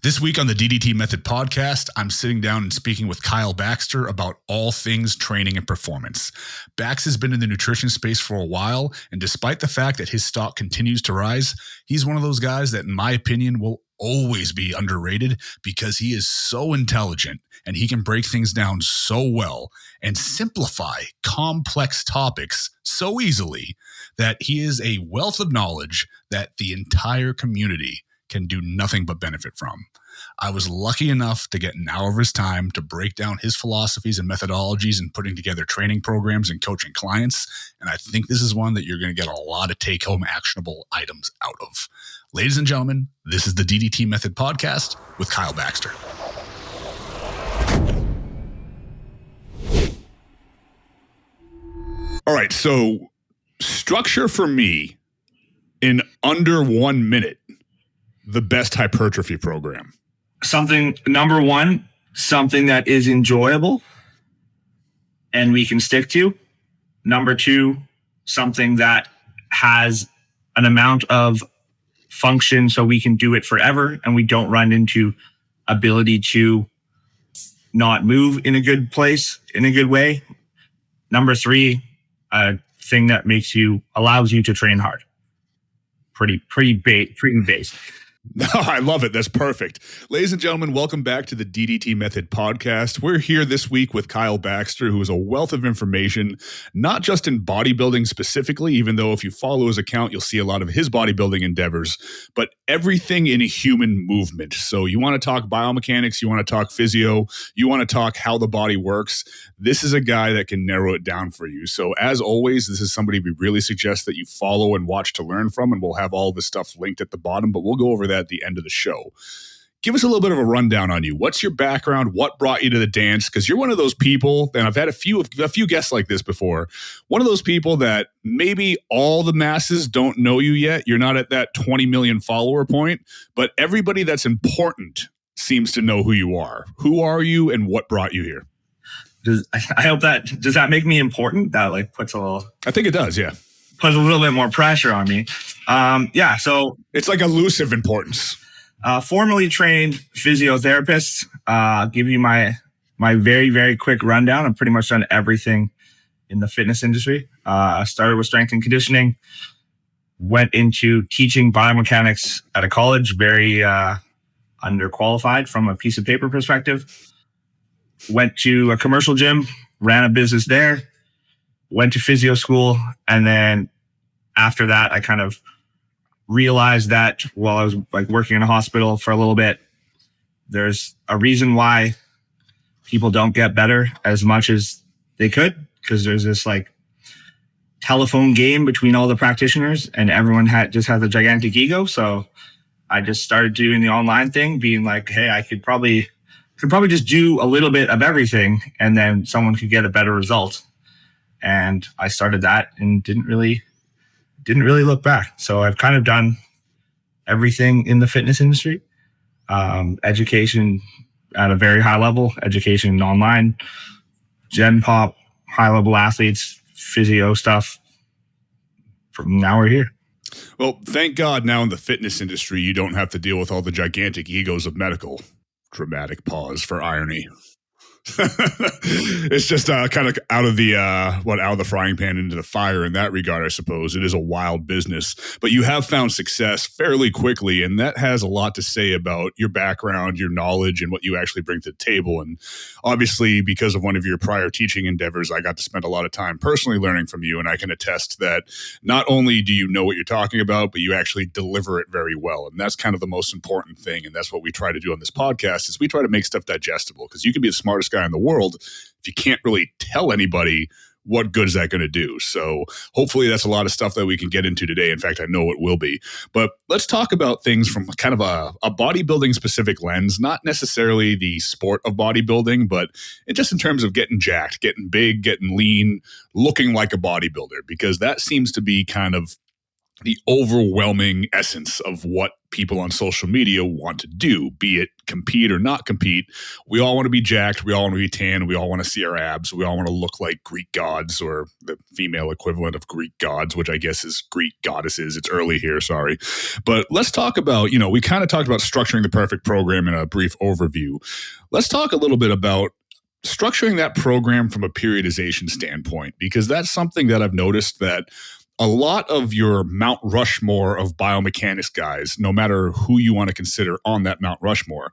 This week on the DDT Method podcast, I'm sitting down and speaking with Kyle Baxter about all things training and performance. Bax has been in the nutrition space for a while, and despite the fact that his stock continues to rise, he's one of those guys that, in my opinion, will always be underrated because he is so intelligent and he can break things down so well and simplify complex topics so easily that he is a wealth of knowledge that the entire community can do nothing but benefit from. I was lucky enough to get an hour of his time to break down his philosophies and methodologies in putting together training programs and coaching clients, and I think this is one that you're going to get a lot of take-home actionable items out of. Ladies and gentlemen, this is the DDT Method podcast with Kyle Baxter. All right, so structure for me in under 1 minute the best hypertrophy program. Number one, something that is enjoyable and we can stick to. Number two, something that has an amount of function so we can do it forever and we don't run into ability to not move in a good place, in a good way. Number three, a thing that allows you to train hard. Pretty basic. No, I love it. That's perfect. Ladies and gentlemen, welcome back to the DDT Method podcast. We're here this week with Kyle Baxter, who is a wealth of information, not just in bodybuilding specifically, even though if you follow his account, you'll see a lot of his bodybuilding endeavors, but everything in a human movement. So you want to talk biomechanics, you want to talk physio, you want to talk how the body works. This is a guy that can narrow it down for you. So as always, this is somebody we really suggest that you follow and watch to learn from, and we'll have all this stuff linked at the bottom, but we'll go over that at the end of the show. Give us a little bit of a rundown on you. What's your background? What brought you to the dance? Because you're one of those people, and I've had a few guests like this before, one of those people that maybe all the masses don't know you yet. You're not at that 20 million follower point, but everybody that's important seems to know who you are. Who are you and what brought you here? Does that make me important? That I think it does, yeah. Puts a little bit more pressure on me. So it's like elusive importance. Formerly trained physiotherapist. Give you my very, very quick rundown. I've pretty much done everything in the fitness industry. I started with strength and conditioning, went into teaching biomechanics at a college, very underqualified from a piece of paper perspective. Went to a commercial gym, ran a business there, went to physio school, and then after that, I kind of realized that while I was working in a hospital for a little bit, there's a reason why people don't get better as much as they could, because there's this telephone game between all the practitioners, and everyone just has a gigantic ego. So I just started doing the online thing, being like, hey, I could probably just do a little bit of everything, and then someone could get a better result. And I started that and didn't really look back. So I've kind of done everything in the fitness industry. Education at a very high level, education online, gen pop, high level athletes, physio stuff. From now we're here. Well, thank God now in the fitness industry, you don't have to deal with all the gigantic egos of medical. Dramatic pause for irony. It's just kind of out of the frying pan into the fire in that regard, I suppose. It is a wild business, but you have found success fairly quickly, and that has a lot to say about your background, your knowledge, and what you actually bring to the table. And obviously, because of one of your prior teaching endeavors, I got to spend a lot of time personally learning from you, and I can attest that not only do you know what you're talking about, but you actually deliver it very well. And that's kind of the most important thing, and that's what we try to do on this podcast, is we try to make stuff digestible, because you can be the smartest guy in the world, if you can't really tell anybody, what good is that going to do? So hopefully that's a lot of stuff that we can get into today. In fact, I know it will be. But let's talk about things from kind of a bodybuilding specific lens, not necessarily the sport of bodybuilding, but just in terms of getting jacked, getting big, getting lean, looking like a bodybuilder, because that seems to be kind of the overwhelming essence of what people on social media want to do, be it compete or not compete. We all want to be jacked. We all want to be tan. We all want to see our abs. We all want to look like Greek gods, or the female equivalent of Greek gods, which I guess is Greek goddesses. It's early here, sorry. But let's talk about, we kind of talked about structuring the perfect program in a brief overview. Let's talk a little bit about structuring that program from a periodization standpoint, because that's something that I've noticed that a lot of your Mount Rushmore of biomechanics guys, no matter who you want to consider on that Mount Rushmore,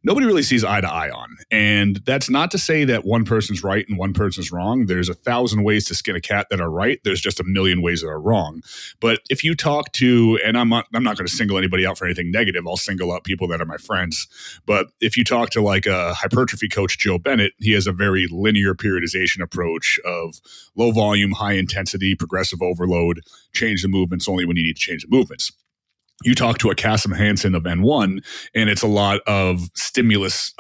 nobody really sees eye to eye on. And that's not to say that one person's right and one person's wrong. There's 1,000 ways to skin a cat that are right. There's just a million ways that are wrong. But if you talk to, and I'm not going to single anybody out for anything negative, I'll single out people that are my friends. But if you talk to like a hypertrophy coach, Joe Bennett, he has a very linear periodization approach of low volume, high intensity, progressive overload, change the movements only when you need to change the movements. You talk to a Kasim Hansen of N1, and it's a lot of stimulus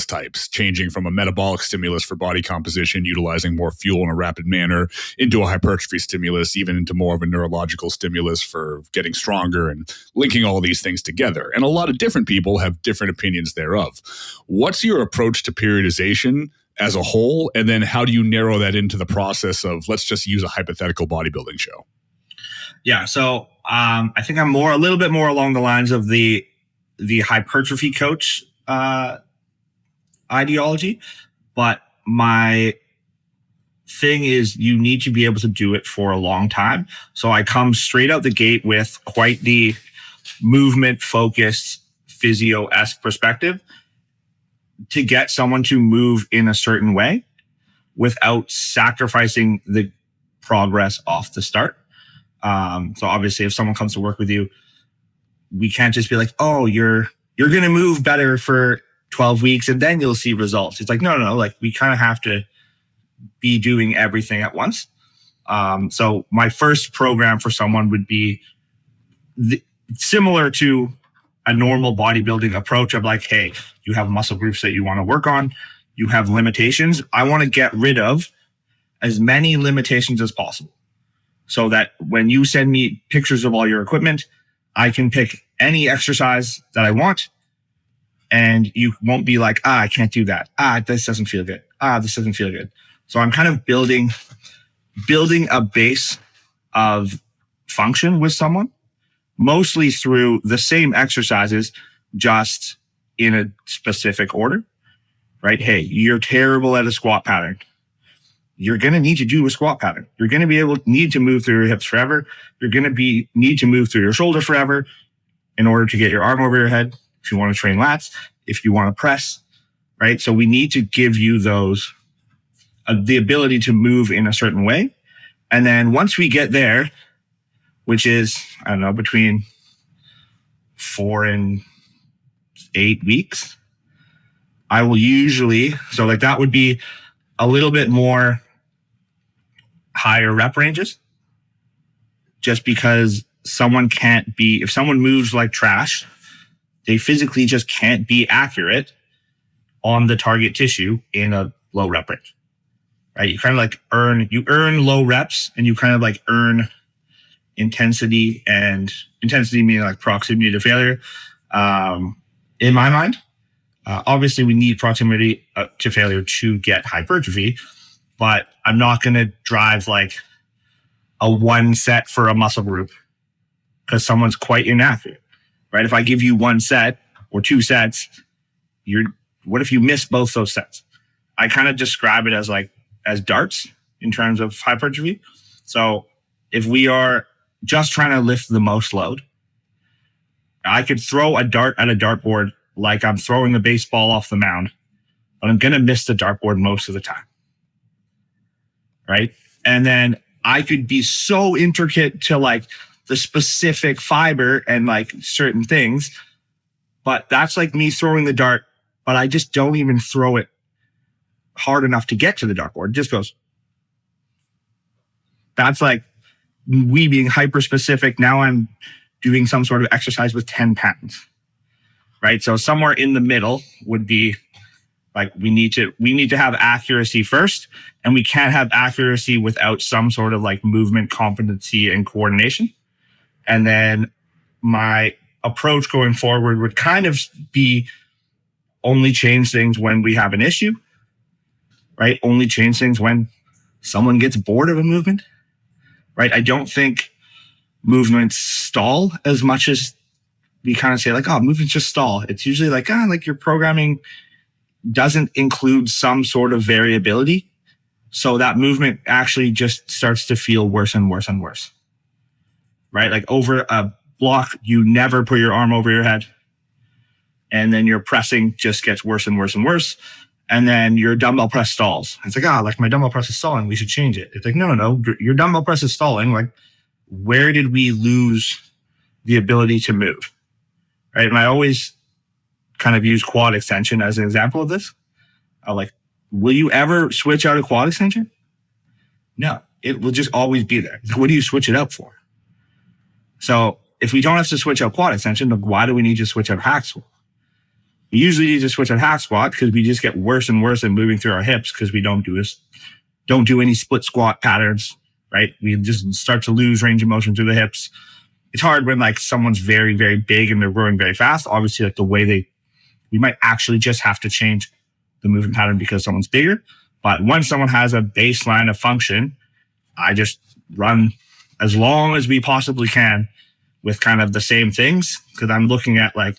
types, changing from a metabolic stimulus for body composition, utilizing more fuel in a rapid manner, into a hypertrophy stimulus, even into more of a neurological stimulus for getting stronger, and linking all these things together. And a lot of different people have different opinions thereof. What's your approach to periodization as a whole? And then how do you narrow that into the process of, let's just use a hypothetical bodybuilding show? Yeah, so I think I'm a little bit more along the lines of the hypertrophy coach ideology, but my thing is you need to be able to do it for a long time. So I come straight out the gate with quite the movement-focused physio-esque perspective to get someone to move in a certain way without sacrificing the progress off the start. So obviously if someone comes to work with you, we can't just be like, oh, you're going to move better for 12 weeks and then you'll see results. It's like, no. Like we kind of have to be doing everything at once. So my first program for someone would be similar to a normal bodybuilding approach of like, hey, you have muscle groups that you want to work on. You have limitations. I want to get rid of as many limitations as possible, so that when you send me pictures of all your equipment, I can pick any exercise that I want, and you won't be like, I can't do that. This doesn't feel good. This doesn't feel good. So I'm kind of building a base of function with someone, mostly through the same exercises, just in a specific order, right? Hey, you're terrible at a squat pattern. You're going to need to do a squat pattern. You're going to need to move through your hips forever. You're going to need to move through your shoulder forever in order to get your arm over your head. If you want to train lats, if you want to press, right? So we need to give you those, the ability to move in a certain way. And then once we get there, which is, I don't know, between 4 and 8 weeks, I will usually, so like that would be a little bit more higher rep ranges, just because if someone moves like trash, they physically just can't be accurate on the target tissue in a low rep range, right? You kind of like earn low reps, and you kind of like earn intensity meaning like proximity to failure. In my mind, obviously we need proximity to failure to get hypertrophy, but I'm not going to drive like a 1 set for a muscle group because someone's quite inaccurate, right? If I give you 1 set or 2 sets, what if you miss both those sets? I kind of describe it as darts in terms of hypertrophy. So if we are just trying to lift the most load, I could throw a dart at a dartboard like I'm throwing a baseball off the mound, but I'm going to miss the dartboard most of the time. Right? And then I could be so intricate to like the specific fiber and like certain things, but that's like me throwing the dart, but I just don't even throw it hard enough to get to the dartboard. It just goes. That's like we being hyper specific. Now I'm doing some sort of exercise with 10 pounds, right? So somewhere in the middle would be like we need to have accuracy first, and we can't have accuracy without some sort of like movement competency and coordination, And then my approach going forward would kind of be only change things when we have an issue, right? Only change things when someone gets bored of a movement, right? I don't think movements stall as much as we kind of say like, oh, movements just stall. It's usually like, like your programming doesn't include some sort of variability. So that movement actually just starts to feel worse and worse and worse, right? Like over a block, you never put your arm over your head. And then your pressing just gets worse and worse and worse. And then your dumbbell press stalls. It's like, like my dumbbell press is stalling. We should change it. It's like, no. Your dumbbell press is stalling. Like, where did we lose the ability to move? Right. And I always kind of use quad extension as an example of this. I'm like, will you ever switch out a quad extension? No, it will just always be there. What do you switch it out for? So if we don't have to switch out quad extension, then why do we need to switch out hack squat? We usually need to switch out hack squat because we just get worse and worse in moving through our hips because we don't do any split squat patterns, right? We just start to lose range of motion through the hips. It's hard when like someone's very, very big and they're growing very fast. Obviously, like the way we might actually just have to change the movement pattern because someone's bigger. But when someone has a baseline of function, I just run as long as we possibly can with kind of the same things because I'm looking at like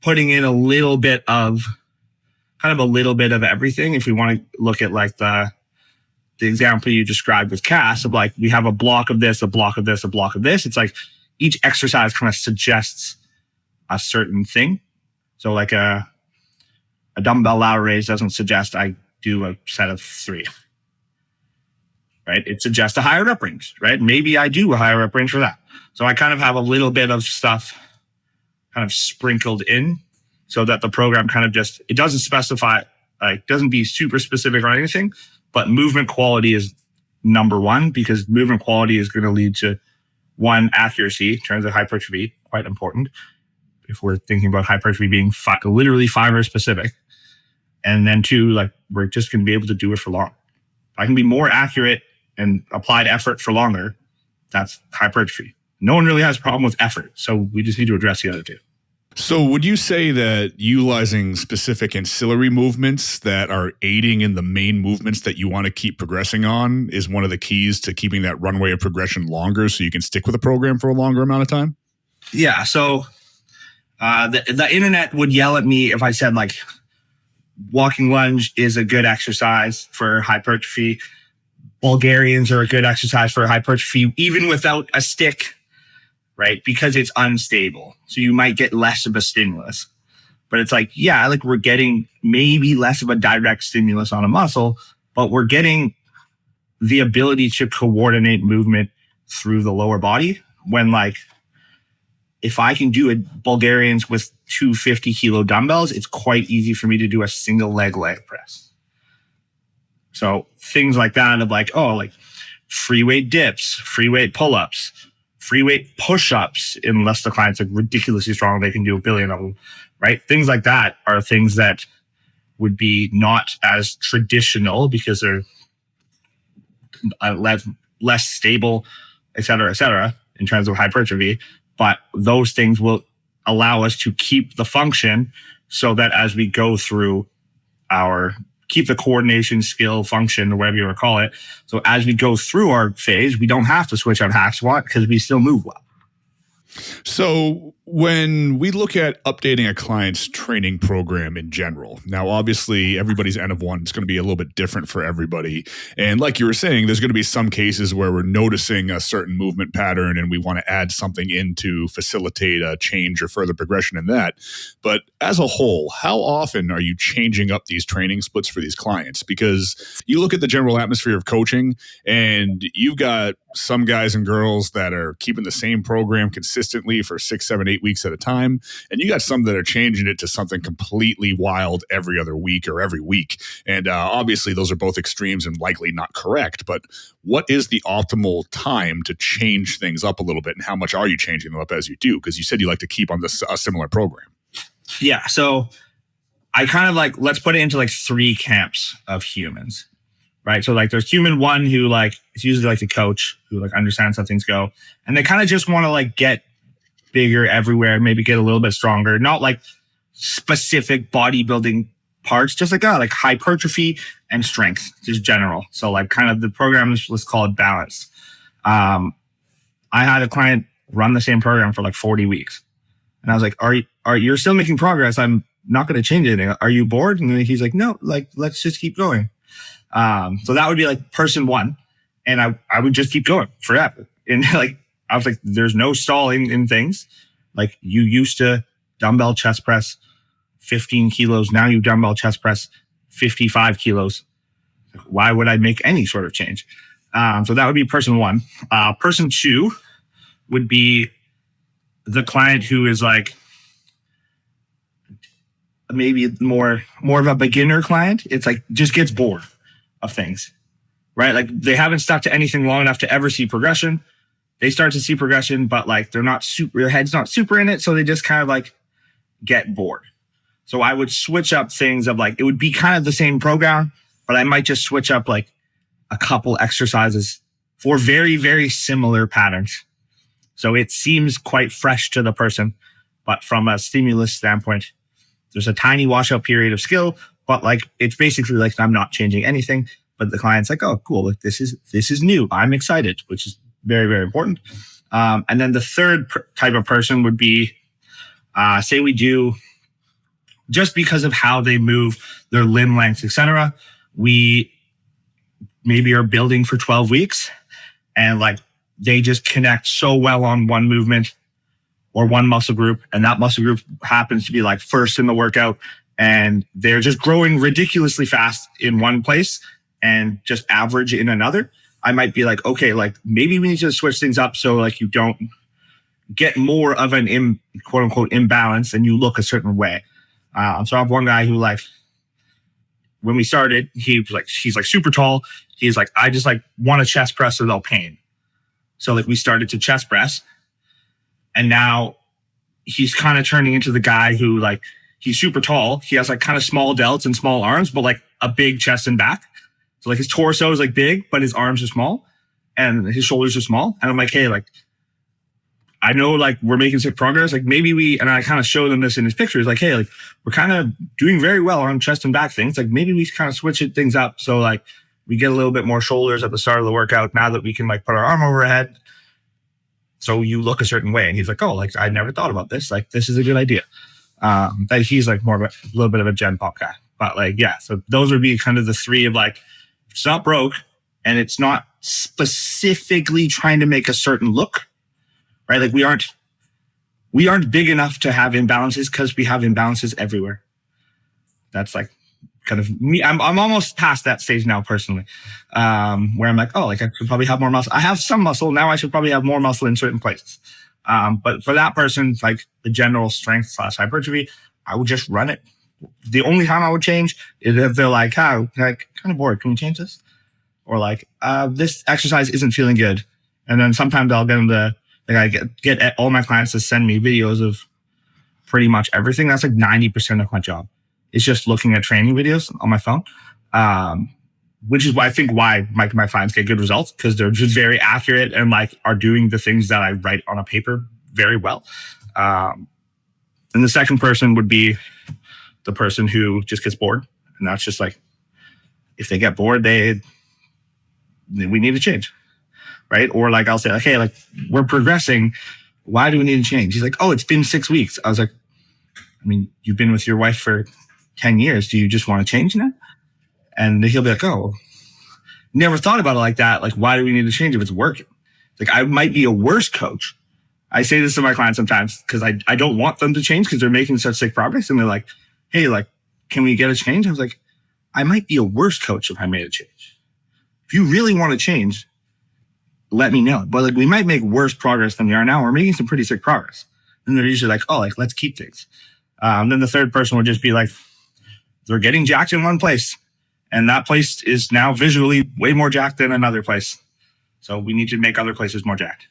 putting in a little bit of everything. If we want to look at like the example you described with Cass of like, we have a block of this, a block of this, a block of this. It's like each exercise kind of suggests a certain thing. So like a dumbbell lateral raise doesn't suggest I do a set of 3, right? It suggests a higher rep range, right? Maybe I do a higher rep range for that. So I kind of have a little bit of stuff kind of sprinkled in so that the program kind of just, it doesn't specify, like doesn't be super specific on anything, but movement quality is number one because movement quality is going to lead to one, accuracy in terms of hypertrophy, quite important. If we're thinking about hypertrophy being literally fiber specific. And then 2, like we're just going to be able to do it for long. If I can be more accurate and applied effort for longer, that's hypertrophy. No one really has a problem with effort. So we just need to address the other 2. So would you say that utilizing specific ancillary movements that are aiding in the main movements that you want to keep progressing on is one of the keys to keeping that runway of progression longer so you can stick with a program for a longer amount of time? Yeah. So the internet would yell at me if I said like walking lunge is a good exercise for hypertrophy. Bulgarians are a good exercise for hypertrophy, even without a stick, right? Because it's unstable. So you might get less of a stimulus. But it's like, yeah, like we're getting maybe less of a direct stimulus on a muscle, but we're getting the ability to coordinate movement through the lower body when like, if I can do a Bulgarians with 250 kilo dumbbells, it's quite easy for me to do a single leg press. So things like that of like, like free weight dips, free weight pull-ups, free weight push-ups, unless the client's like ridiculously strong, they can do a billion of them, right? Things like that are things that would be not as traditional because they're less stable, et cetera, in terms of hypertrophy. But those things will allow us to keep the function so that as we go through keep the coordination, skill, function, or whatever you want to call it. So as we go through our phase, we don't have to switch out hack squat because we still move well. So when we look at updating a client's training program in general, now obviously everybody's N of 1 is going to be a little bit different for everybody. And like you were saying, there's going to be some cases where we're noticing a certain movement pattern and we want to add something in to facilitate a change or further progression in that. But as a whole, how often are you changing up these training splits for these clients? Because you look at the general atmosphere of coaching and you've got some guys and girls that are keeping the same program consistently for 6, 7, 8 weeks at a time. And you got some that are changing it to something completely wild every other week or every week. And obviously those are both extremes and likely not correct. But what is the optimal time to change things up a little bit? And how much are you changing them up as you do? Because you said you like to keep on a similar program. Yeah. So I kind of like, let's put it into like 3 camps of humans. right? So like there's human one who like is usually like the coach who like understands how things go, and they kind of just want to like get bigger everywhere, maybe get a little bit stronger, not like specific bodybuilding parts, just like hypertrophy and strength, just general. So like kind of the program is, let's call it balanced. I had a client run the same program for like 40 weeks. And I was like, are you're still making progress? I'm not going to change anything. Are you bored? And he's like, no, like, let's just keep going. So that would be like person one. And I would just keep going forever. And like, I was like, there's no stalling in things. Like you used to dumbbell chest press 15 kilos. Now you dumbbell chest press 55 kilos. Why would I make any sort of change? So that would be person one. Person two would be the client who is like maybe more of a beginner client. It's like just gets bored of things, right? Like they haven't stuck to anything long enough to ever see progression. They start to see progression, but like they're not super, their head's not super in it. So they just kind of like get bored. So I would switch up things of like, it would be kind of the same program, but I might just switch up like a couple exercises for very, very similar patterns. So it seems quite fresh to the person, but from a stimulus standpoint, there's a tiny washout period of skill, but like, it's basically like, I'm not changing anything, but the client's like, oh, cool. Like this is new. I'm excited, which is very, very important. And then the third type of person would be, say we do, just because of how they move, their limb lengths, etc. We maybe are building for 12 weeks and like they just connect so well on one movement or one muscle group. And that muscle group happens to be like first in the workout and they're just growing ridiculously fast in one place and just average in another. I might be like, okay, like maybe we need to switch things up so like you don't get more of an quote unquote imbalance and you look a certain way. So I have one guy who like, when we started, he's like super tall. He's like, I just like want to chest press without pain. So like we started to chest press and now he's kind of turning into the guy who like, he's super tall. He has like kind of small delts and small arms, but like a big chest and back. So like his torso is like big, but his arms are small and his shoulders are small. And I'm like, hey, like, I know like we're making sick progress. Like maybe and I kind of show them this in his pictures, like, hey, like we're kind of doing very well on chest and back things. Like maybe we kind of switch things up. So like we get a little bit more shoulders at the start of the workout now that we can like put our arm overhead. So you look a certain way. And he's like, oh, like I never thought about this. Like this is a good idea. That he's like more of a little bit of a gen pop guy. But like, yeah, so those would be kind of the three of like, it's not broke and it's not specifically trying to make a certain look. Right? Like we aren't big enough to have imbalances because we have imbalances everywhere. That's like kind of me. I'm almost past that stage now personally, where I'm like, oh, like I should probably have more muscle. I have some muscle now. I should probably have more muscle in certain places. But for that person, like the general strength / hypertrophy, I would just run it. The only time I would change is if they're like, oh, like kind of bored. Can we change this? Or like, this exercise isn't feeling good. And then sometimes I'll get them to, like I get all my clients to send me videos of pretty much everything. That's like 90% of my job. It's just looking at training videos on my phone, which is why I think why my clients get good results because they're just very accurate and like are doing the things that I write on a paper very well. And the second person would be the person who just gets bored. And that's just like, if they get bored, we need to change. Right. Or like, I'll say like, hey, like we're progressing. Why do we need to change? He's like, oh, it's been 6 weeks. I was like, I mean, you've been with your wife for 10 years. Do you just want to change now? And he'll be like, oh, never thought about it like that. Like, why do we need to change if it's working? Like, I might be a worse coach. I say this to my clients sometimes because I don't want them to change because they're making such sick progress. And they're like, hey, like, can we get a change? I was like, I might be a worse coach if I made a change. If you really want to change, let me know. But like, we might make worse progress than we are now. We're making some pretty sick progress. And they're usually like, oh, like, let's keep things. Then the third person would just be like, they're getting jacked in one place. And that place is now visually way more jacked than another place. So we need to make other places more jacked.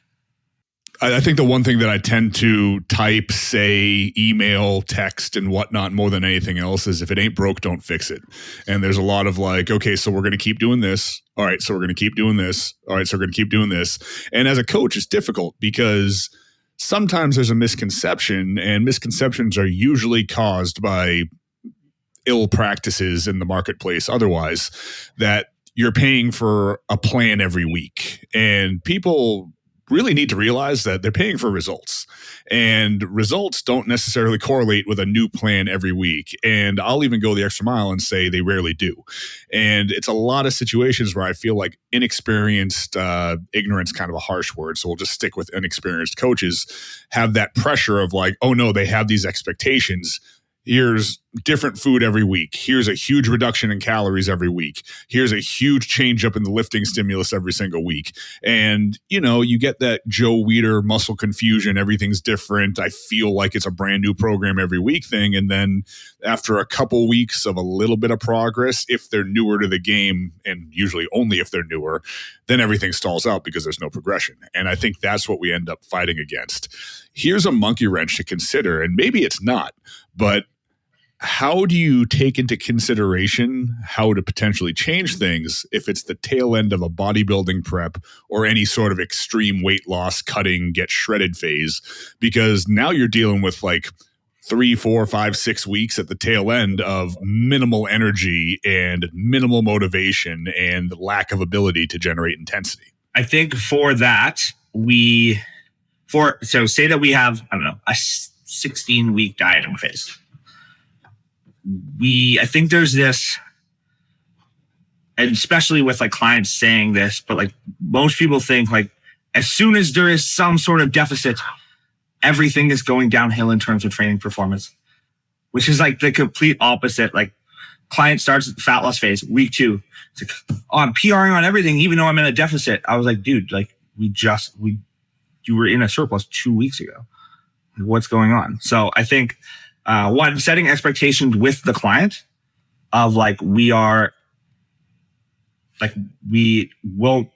I think the one thing that I tend to type, say, email, text, and whatnot more than anything else is if it ain't broke, don't fix it. And there's a lot of like, okay, so we're going to keep doing this. All right, so we're going to keep doing this. All right, so we're going to keep doing this. And as a coach, it's difficult because sometimes there's a misconception, and misconceptions are usually caused by ill practices in the marketplace otherwise, that you're paying for a plan every week. And people really need to realize that they're paying for results, and results don't necessarily correlate with a new plan every week. And I'll even go the extra mile and say they rarely do. And it's a lot of situations where I feel like inexperienced, ignorance, kind of a harsh word, so we'll just stick with inexperienced coaches, have that pressure of like, oh no, they have these expectations. Here's different food every week. Here's a huge reduction in calories every week. Here's a huge change up in the lifting stimulus every single week. And, you know, you get that Joe Weider muscle confusion. Everything's different. I feel like it's a brand new program every week thing. And then after a couple weeks of a little bit of progress, if they're newer to the game, and usually only if they're newer, then everything stalls out because there's no progression. And I think that's what we end up fighting against. Here's a monkey wrench to consider, and maybe it's not, but how do you take into consideration how to potentially change things if it's the tail end of a bodybuilding prep or any sort of extreme weight loss, cutting, get shredded phase? Because now you're dealing with like 3, 4, 5, 6 weeks at the tail end of minimal energy and minimal motivation and lack of ability to generate intensity. I think for that, so say that we have, I don't know, a 16-week dieting phase. I think there's this, and especially with like clients saying this, but like most people think like as soon as there is some sort of deficit, everything is going downhill in terms of training performance, which is like the complete opposite. Like client starts the fat loss phase, week 2. It's like, oh, I'm PRing on everything, even though I'm in a deficit. I was like, dude, like you were in a surplus 2 weeks ago. What's going on? So I think, one, setting expectations with the client of like, we will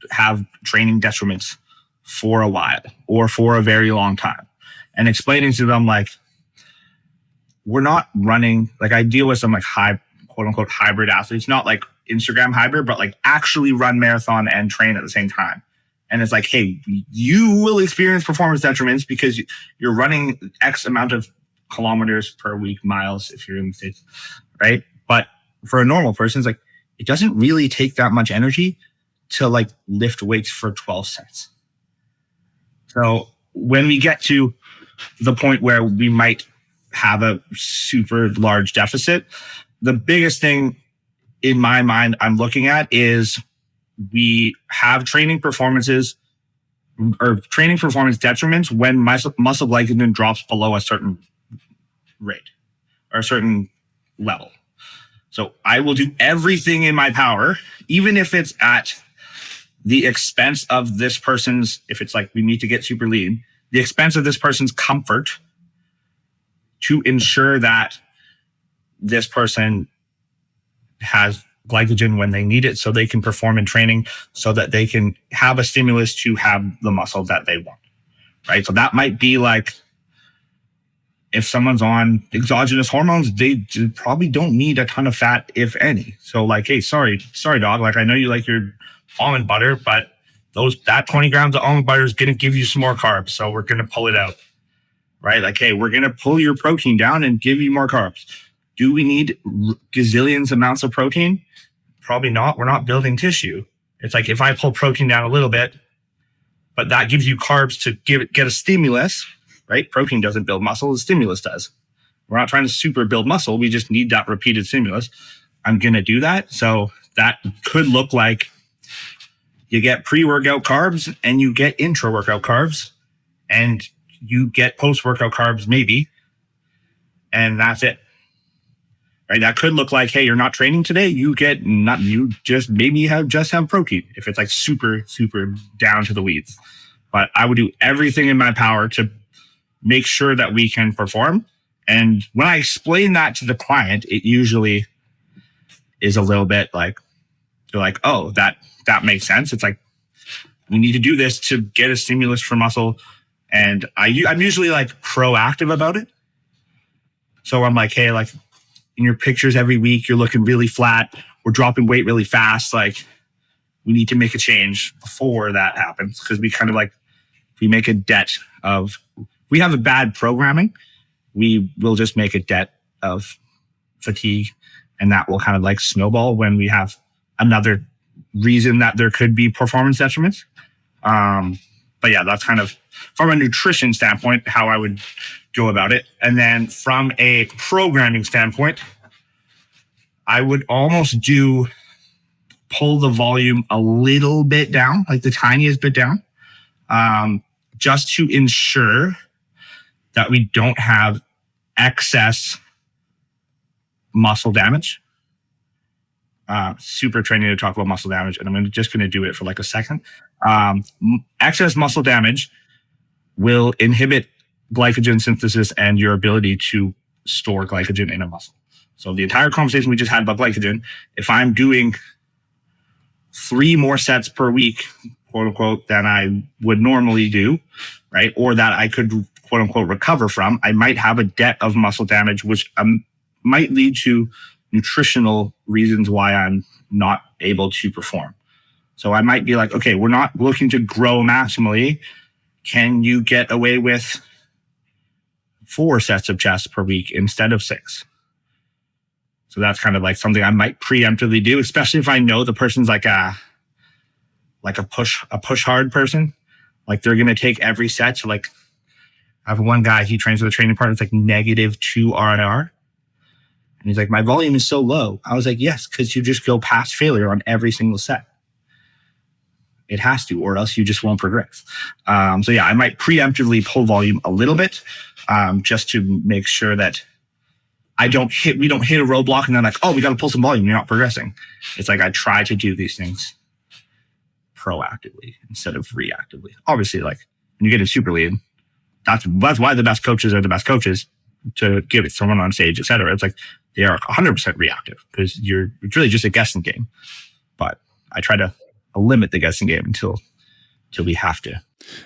have training detriments for a while or for a very long time, and explaining to them like, we're not running, like I deal with some like quote unquote hybrid athletes, not like Instagram hybrid, but like actually run marathon and train at the same time. And it's like, hey, you will experience performance detriments because you're running X amount of kilometers per week, miles if you're in the States, right? But for a normal person, it's like, it doesn't really take that much energy to like lift weights for 12 sets. So when we get to the point where we might have a super large deficit, the biggest thing in my mind I'm looking at is we have training performances or training performance detriments when muscle glycogen drops below a certain rate or a certain level. So I will do everything in my power, even if it's at the expense of this person's, if it's like we need to get super lean, the expense of this person's comfort, to ensure that this person has glycogen when they need it so they can perform in training, so that they can have a stimulus to have the muscle that they want, right? So that might be like, if someone's on exogenous hormones, they probably don't need a ton of fat, if any. So like, hey, sorry, dog. Like, I know you like your almond butter, but that 20 grams of almond butter is going to give you some more carbs. So we're going to pull it out, right? Like, hey, we're going to pull your protein down and give you more carbs. Do we need gazillions amounts of protein? Probably not. We're not building tissue. It's like, if I pull protein down a little bit, but that gives you carbs to get a stimulus, right? Protein doesn't build muscle, the stimulus does. We're not trying to super build muscle. We just need that repeated stimulus. I'm going to do that. So that could look like you get pre-workout carbs and you get intra-workout carbs and you get post-workout carbs maybe. And that's it. Right? That could look like, hey, you're not training today. You just have protein if it's like super, super down to the weeds. But I would do everything in my power to make sure that we can perform. And when I explain that to the client, it usually is a little bit like, they're like, oh, that makes sense. It's like, we need to do this to get a stimulus for muscle. And I'm usually like proactive about it. So I'm like, hey, like in your pictures every week, you're looking really flat. We're dropping weight really fast. Like we need to make a change before that happens. Because we kind of like, we make a debt of, we have a bad programming, we will just make a debt of fatigue. And that will kind of like snowball when we have another reason that there could be performance detriments. But yeah, that's kind of from a nutrition standpoint, how I would go about it. And then from a programming standpoint, I would almost pull the volume a little bit down, like the tiniest bit down, just to ensure that we don't have excess muscle damage. Super training to talk about muscle damage, and I'm just going to do it for like a second. Excess muscle damage will inhibit glycogen synthesis and your ability to store glycogen in a muscle. So the entire conversation we just had about glycogen, if I'm doing 3 more sets per week, quote unquote, than I would normally do, right? Or that I could, quote unquote, recover from, I might have a debt of muscle damage, which might lead to nutritional reasons why I'm not able to perform. So I might be like, okay, we're not looking to grow maximally. Can you get away with 4 sets of chest per week instead of 6? So that's kind of like something I might preemptively do, especially if I know the person's like a push hard person. Like they're going to take every set. So like I have one guy, he trains with a training partner. It's like -2 R&R. And he's like, my volume is so low. I was like, yes, because you just go past failure on every single set. It has to, or else you just won't progress. So yeah, I might preemptively pull volume a little bit, just to make sure that we don't hit a roadblock and then like, oh, we got to pull some volume. You're not progressing. It's like I try to do these things proactively instead of reactively. Obviously, like when you get in super lean, that's why the best coaches are the best coaches, to give it someone on stage, etc. It's like they are 100% reactive because it's really just a guessing game. But I try to limit the guessing game until we have to.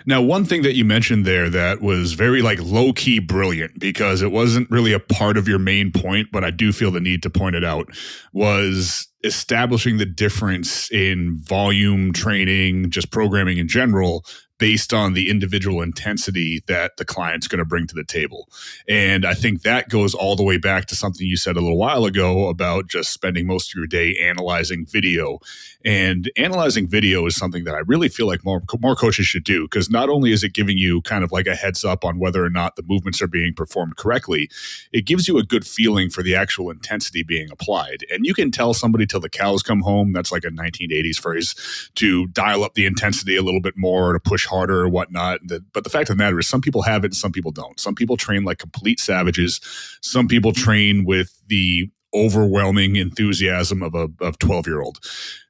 Now, one thing that you mentioned there that was very like low key brilliant, because it wasn't really a part of your main point, but I do feel the need to point it out, was establishing the difference in volume training, just programming in general, based on the individual intensity that the client's going to bring to the table. And I think that goes all the way back to something you said a little while ago about just spending most of your day analyzing video. And analyzing video is something that I really feel like more coaches should do, because not only is it giving you kind of like a heads up on whether or not the movements are being performed correctly, it gives you a good feeling for the actual intensity being applied. And you can tell somebody till the cows come home, that's like a 1980s phrase, to dial up the intensity a little bit more, to push harder or whatnot. But the fact of the matter is some people have it and some people don't. Some people train like complete savages. Some people train with the overwhelming enthusiasm of a 12-year-old.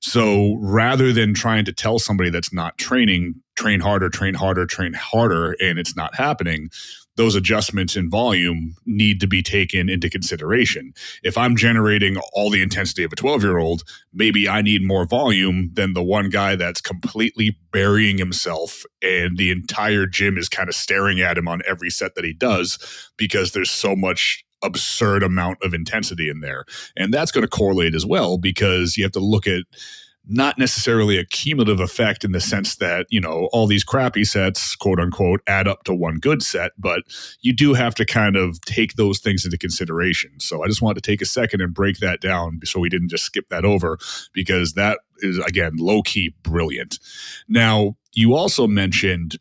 So rather than trying to tell somebody that's not training, train harder, and it's not happening, those adjustments in volume need to be taken into consideration. If I'm generating all the intensity of a 12-year-old, maybe I need more volume than the one guy that's completely burying himself and the entire gym is kind of staring at him on every set that he does because there's so much absurd amount of intensity in there. And that's going to correlate as well, because you have to look at not necessarily a cumulative effect in the sense that, you know, all these crappy sets, quote unquote, add up to one good set, but you do have to kind of take those things into consideration. So I just wanted to take a second and break that down so we didn't just skip that over, because that is, again, low-key brilliant. Now, you also mentioned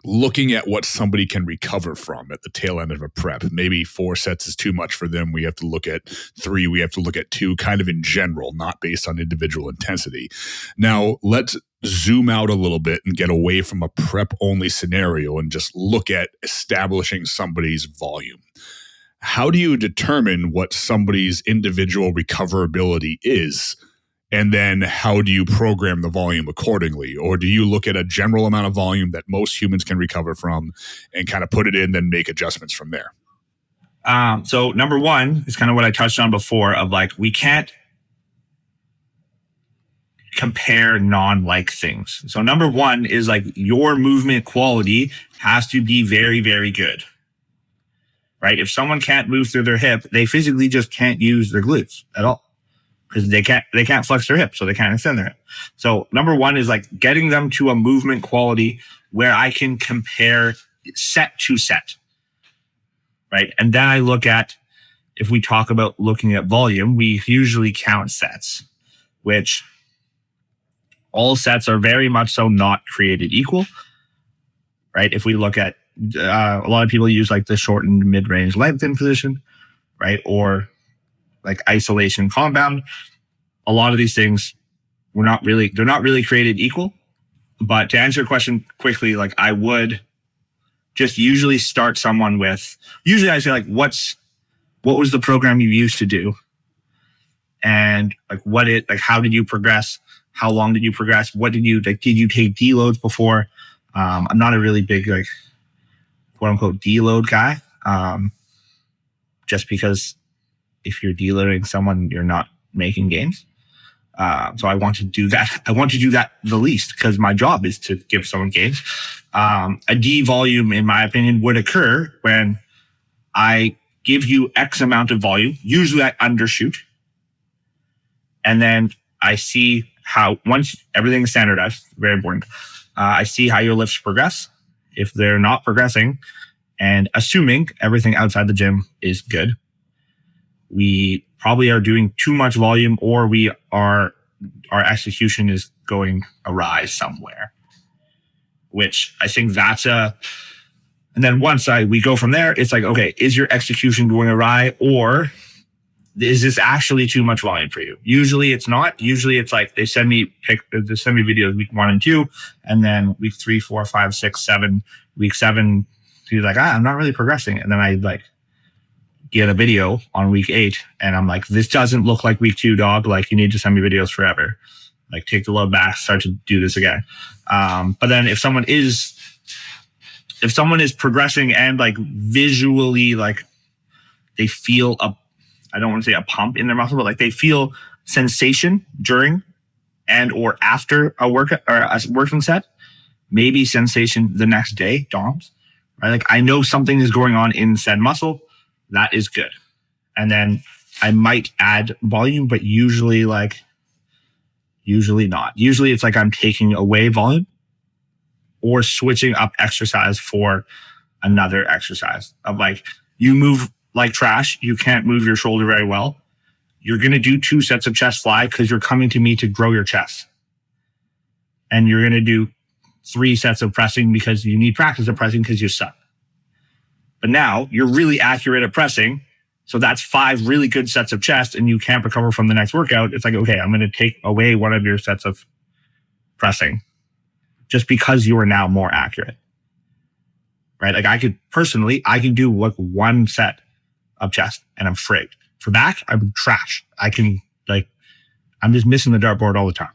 looking at what somebody can recover from at the tail end of a prep. Maybe 4 sets is too much for them. We have to look at 3. We have to look at 2, kind of in general, not based on individual intensity. Now, let's zoom out a little bit and get away from a prep-only scenario and just look at establishing somebody's volume. How do you determine what somebody's individual recoverability is? And then how do you program the volume accordingly? Or do you look at a general amount of volume that most humans can recover from and kind of put it in, then make adjustments from there? So number one is kind of what I touched on before of like, we can't compare non-like things. So number one is like your movement quality has to be very, very good, right? If someone can't move through their hip, they physically just can't use their glutes at all because they can't flex their hip, so they can't extend their hip. So number one is like getting them to a movement quality where I can compare set to set, right? And then I look at, if we talk about looking at volume, we usually count sets, which all sets are very much so not created equal, right? If we look at, a lot of people use like the shortened mid-range lengthen position, right? Or like isolation compound. A lot of these things, they're not really created equal. But to answer your question quickly, like I would just usually start someone with, usually I say like, what was the program you used to do? And like how did you progress? How long did you progress? What did you take deloads before? I'm not a really big like quote unquote deload guy. Just because if you're deloading someone, you're not making gains. So I want to do that. I want to do that the least because my job is to give someone gains. A D volume, in my opinion, would occur when I give you X amount of volume. Usually I undershoot. And then I see how, once everything is standardized, very important, I see how your lifts progress. If they're not progressing, and assuming everything outside the gym is good, we probably are doing too much volume, or our execution is going awry somewhere. Which I think and then once we go from there, it's like, okay, is your execution going awry, or is this actually too much volume for you? Usually it's not. Usually it's like they send me videos week 1 and 2, and then week 3, 4, 5, 6, 7, week 7, he's like, I'm not really progressing. And then I like get a video on week 8, and I'm like, this doesn't look like week 2, dog. Like, you need to send me videos forever. Like, take the load back, start to do this again. But then if someone is progressing and like visually, like they feel I don't want to say a pump in their muscle, but like they feel sensation during and or after a workout or a working set, maybe sensation the next day, DOMS, right? Like I know something is going on in said muscle. That is good. And then I might add volume, but usually not. Usually it's like I'm taking away volume or switching up exercise for another exercise of like, you move like trash. You can't move your shoulder very well. You're going to do 2 sets of chest fly because you're coming to me to grow your chest. And you're going to do 3 sets of pressing because you need practice of pressing because you suck. But now you're really accurate at pressing. So that's 5 really good sets of chest and you can't recover from the next workout. It's like, okay, I'm going to take away one of your sets of pressing just because you are now more accurate. Right? Like I can do like 1 set of chest and I'm frigged. For back, I'm trash. I'm just missing the dartboard all the time.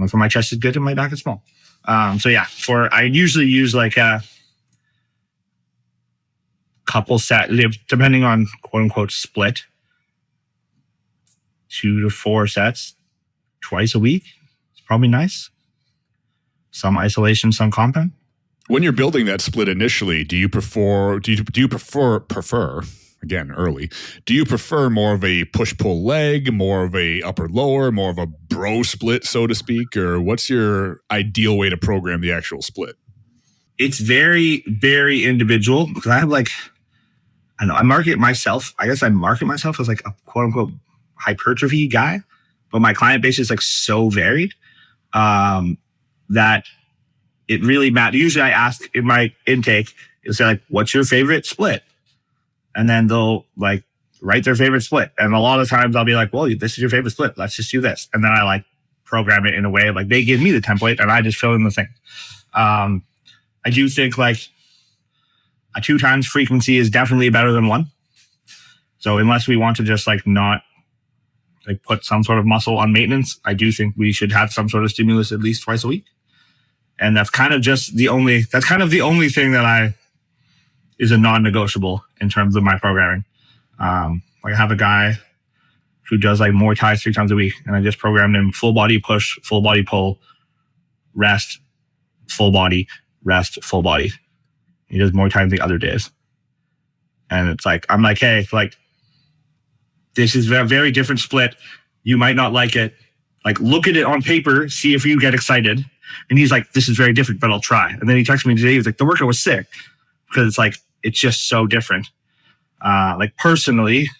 For my chest is good and my back is small. So yeah, I usually use like a couple sets, depending on quote unquote split, 2 to 4 sets twice a week. It's probably nice. Some isolation, some compound. When you're building that split initially, do you prefer again, early, do you prefer more of a push-pull leg, more of a upper-lower, more of a bro split, so to speak? Or what's your ideal way to program the actual split? It's very, very individual because I have I market myself. I guess I market myself as like a quote-unquote hypertrophy guy, but my client base is like so varied that it really matters. Usually I ask in my intake, it's like, what's your favorite split? And then they'll like write their favorite split. And a lot of times I'll be like, well, this is your favorite split. Let's just do this. And then I like program it in a way like they give me the template and I just fill in the thing. I do think like a 2 times frequency is definitely better than 1. So unless we want to just like not like put some sort of muscle on maintenance, I do think we should have some sort of stimulus at least twice a week. And that's kind of the only thing that is a non-negotiable in terms of my programming. Like I have a guy who does like Muay Thai 3 times a week. And I just programmed him full body push, full body pull, rest, full body, rest, full body. He does Muay Thai the other days. And it's like, I'm like, hey, like, this is a very different split. You might not like it. Like, look at it on paper, see if you get excited. And he's like, this is very different, but I'll try. And then he texted me today. He was like, the workout was sick. Because it's like, it's just so different. Like, personally,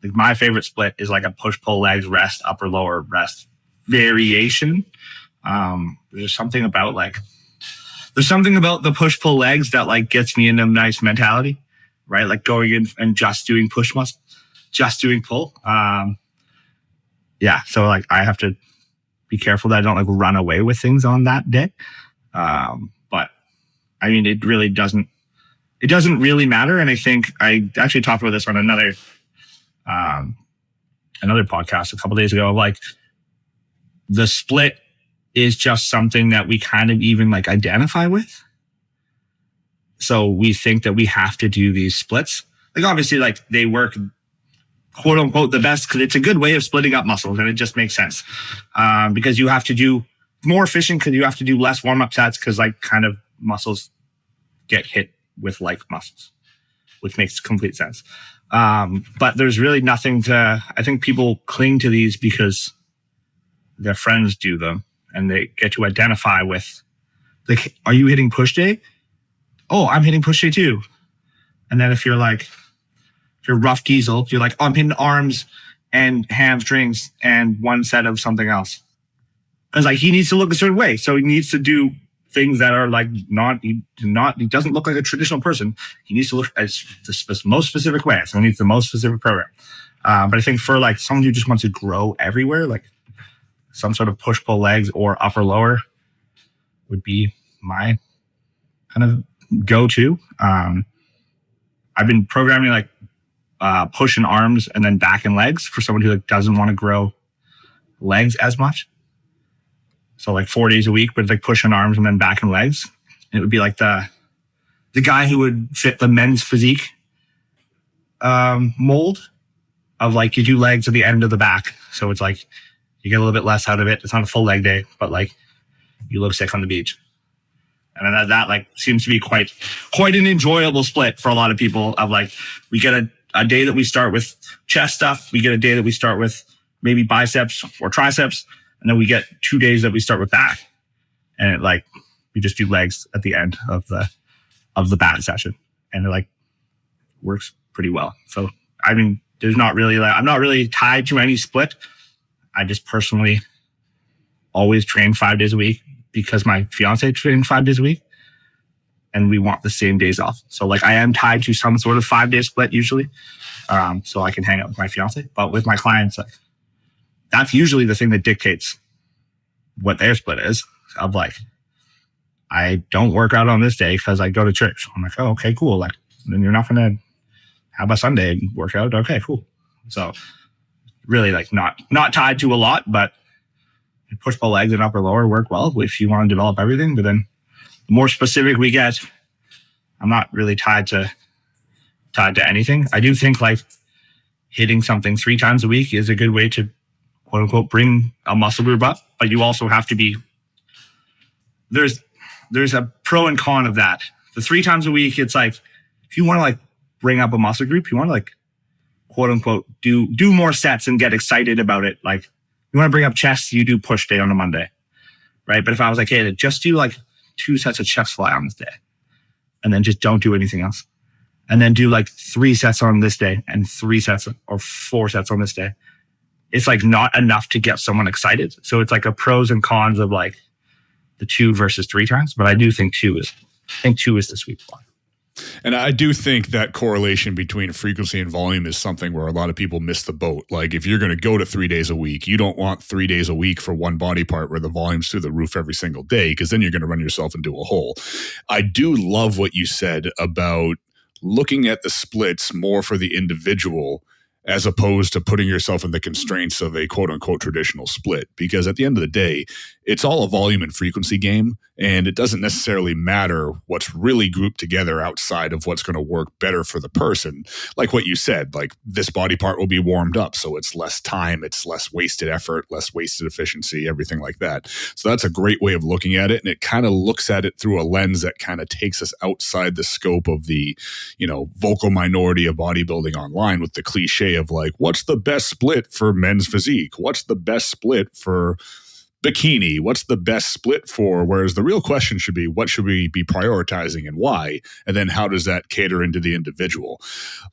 like, my favorite split is like a push-pull legs, rest, upper, lower, rest variation. There's something about the push-pull legs that like gets me in a nice mentality, right? Like going in and just doing push muscle, just doing pull. So like I have to be careful that I don't like run away with things on that day. But I mean, it doesn't really matter. And I think I actually talked about this on another podcast a couple of days ago. Like, the split is just something that we kind of even like identify with. So we think that we have to do these splits. Like, obviously, like, they work quote unquote the best because it's a good way of splitting up muscles, and it just makes sense. Because you have to do more efficient because you have to do less warm-up sets because like kind of muscles get hit with like muscles, which makes complete sense. But there's really nothing I think people cling to these because their friends do them and they get to identify with, like, are you hitting push day? Oh, I'm hitting push day too. And then if you're rough diesel, you're like, oh, I'm hitting arms and hamstrings and one set of something else. Because like, he needs to look a certain way. So he needs to do things that are like he doesn't look like a traditional person. He needs to look as the most specific way. So he needs the most specific program. But I think for like someone who just wants to grow everywhere, like some sort of push-pull legs or upper-lower would be my kind of go-to. I've been programming like push and arms and then back and legs for someone who like doesn't want to grow legs as much. So like 4 days a week, but like push and arms and then back and legs. And it would be like the guy who would fit the men's physique mold of like, you do legs at the end of the back. So it's like, you get a little bit less out of it. It's not a full leg day, but like you look sick on the beach. And that like seems to be quite an enjoyable split for a lot of people of like, we get a day that we start with chest stuff. We get a day that we start with maybe biceps or triceps. And then we get 2 days that we start with back. And it like, we just do legs at the end of the back session. And it like works pretty well. So, I mean, there's not really like, I'm not really tied to any split. I just personally always train 5 days a week because my fiance trains 5 days a week and we want the same days off. So like I am tied to some sort of 5-day split usually. So I can hang out with my fiance, but with my clients, like, that's usually the thing that dictates what their split is. Of like, I don't work out on this day because I go to church. I'm like, oh, okay, cool. Like, then you're not going to have a Sunday workout. Okay, cool. So really like not tied to a lot, but push-pull legs and upper lower work well if you want to develop everything. But then the more specific we get, I'm not really tied to anything. I do think like hitting something 3 times a week is a good way to quote unquote bring a muscle group up, but you also have to be, there's a pro and con of that. The 3 times a week, it's like, if you want to like bring up a muscle group, you want to like quote unquote do more sets and get excited about it. Like, you want to bring up chest, you do push day on a Monday, right? But if I was like, hey, just do like 2 sets of chest fly on this day and then just don't do anything else. And then do like 3 sets on this day and 3 sets or 4 sets on this day. It's like not enough to get someone excited. So it's like a pros and cons of like the 2 versus 3 times. But I do think 2 is the sweet spot. And I do think that correlation between frequency and volume is something where a lot of people miss the boat. Like if you're going to go to 3 days a week, you don't want 3 days a week for one body part where the volume's through the roof every single day, because then you're going to run yourself into a hole. I do love what you said about looking at the splits more for the individual as opposed to putting yourself in the constraints of a quote unquote traditional split. Because at the end of the day, it's all a volume and frequency game, and it doesn't necessarily matter what's really grouped together outside of what's going to work better for the person. Like what you said, like this body part will be warmed up, so it's less time, it's less wasted effort, less wasted efficiency, everything like that. So that's a great way of looking at it, and it kind of looks at it through a lens that kind of takes us outside the scope of the, vocal minority of bodybuilding online with the cliche of like, what's the best split for men's physique? What's the best split for bikini? What's the best split for? Whereas the real question should be, what should we be prioritizing and why? And then how does that cater into the individual?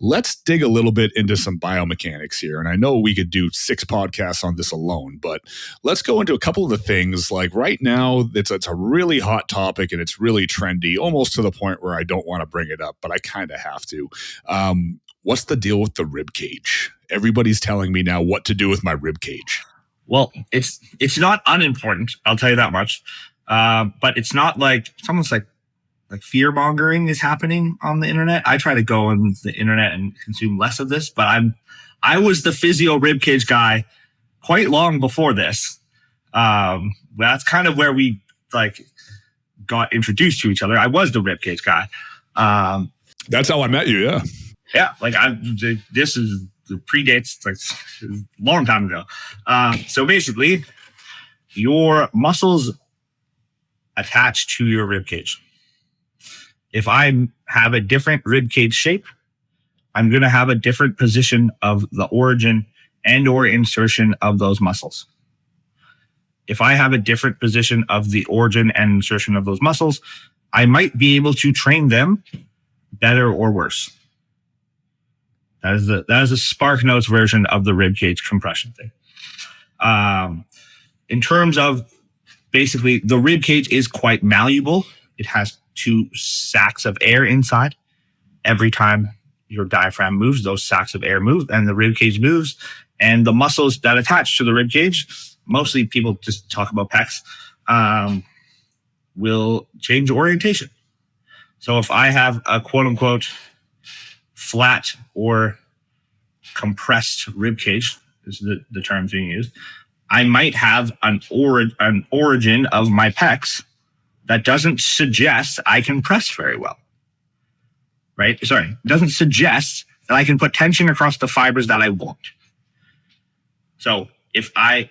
Let's dig a little bit into some biomechanics here. And I know we could do 6 podcasts on this alone, but let's go into a couple of the things. Like right now, it's a really hot topic and it's really trendy, almost to the point where I don't want to bring it up, but I kind of have to. What's the deal with the rib cage? Everybody's telling me now what to do with my rib cage. Well, it's not unimportant. I'll tell you that much. But it's not like, it's almost like fear mongering is happening on the internet. I try to go on the internet and consume less of this, but I was the physio ribcage guy quite long before this. That's kind of where we got introduced to each other. I was the ribcage guy. That's how I met you. Yeah. Yeah. This is the predates, a long time ago. So basically, your muscles attach to your rib cage. If I have a different rib cage shape, I'm going to have a different position of the origin and or insertion of those muscles. If I have a different position of the origin and insertion of those muscles, I might be able to train them better or worse. That is a Spark Notes version of the rib cage compression thing. In terms of basically, the rib cage is quite malleable. It has 2 sacs of air inside. Every time your diaphragm moves, those sacs of air move, and the rib cage moves. And the muscles that attach to the rib cage, mostly people just talk about pecs, will change orientation. So if I have a quote unquote flat or compressed rib cage, is the terms being used, I might have an origin of my pecs that doesn't suggest I can press very well. Right? Sorry, it doesn't suggest that I can put tension across the fibers that I want. So if I